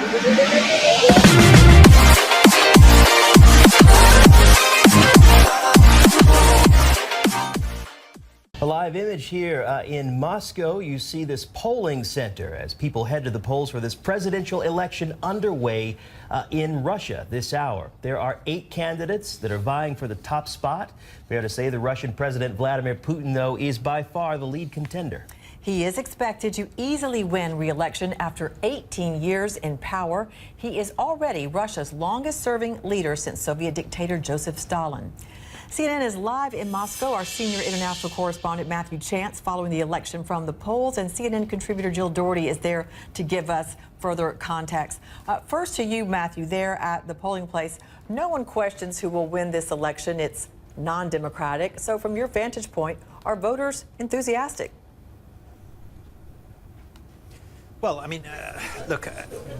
A live image here in Moscow. You see this polling center as people head to the polls for this presidential election underway in Russia this hour. There are 8 candidates that are vying for the top spot. Fair to say the Russian President Vladimir Putin, though, is by far the lead contender. He is expected to easily win re-election after 18 years in power. He is already Russia's longest-serving leader since Soviet dictator Joseph Stalin. CNN is live in Moscow. Our senior international correspondent Matthew Chance following the election from the polls, and CNN contributor Jill Doherty is there to give us further context. First to you, Matthew, there at the polling place. No one questions who will win this election. It's non-democratic. So from your vantage point, are voters enthusiastic? Well, I mean, look,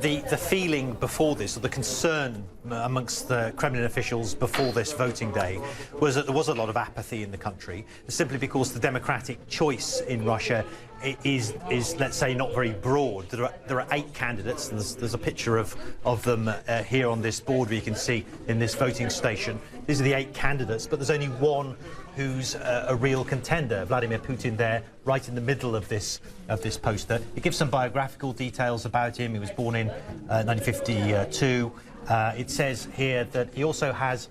the feeling before this, or the concern amongst the Kremlin officials before this voting day, was that there was a lot of apathy in the country, simply because the democratic choice in Russia is let's say, not very broad. There are 8 candidates. There's a picture of them here on this board where you can see in this voting station. These are the 8 candidates, but there's only one who's a real contender, Vladimir Putin, there right in the middle of this poster. It gives some biographical details about him. He was born in 1952. It says here that he also has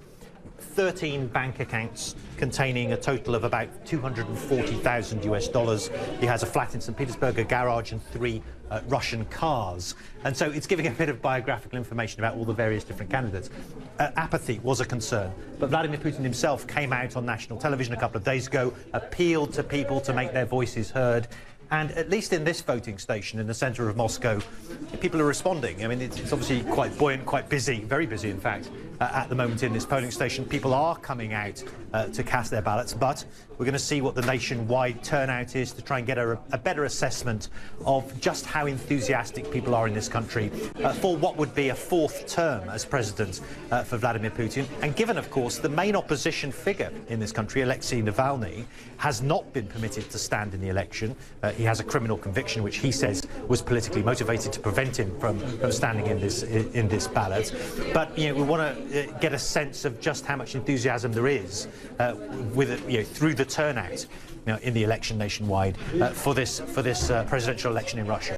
13 bank accounts containing a total of about $240,000. He has a flat in St. Petersburg, a garage, and 3 Russian cars. And so it's giving a bit of biographical information about all the various different candidates. Apathy was a concern, but Vladimir Putin himself came out on national television a couple of days ago, appealed to people to make their voices heard. And at least in this voting station in the centre of Moscow, people are responding. I mean, it's obviously quite buoyant, quite busy, very busy, in fact, at the moment in this polling station. People are coming out to cast their ballots, but we're going to see what the nationwide turnout is to try and get a better assessment of just how enthusiastic people are in this country for what would be a 4th term as president for Vladimir Putin. And given, of course, the main opposition figure in this country, Alexei Navalny, has not been permitted to stand in the election. He has a criminal conviction which he says was politically motivated to prevent him from standing in this ballot. But we want to get a sense of just how much enthusiasm there is through the turnout in the election nationwide for this presidential election in Russia.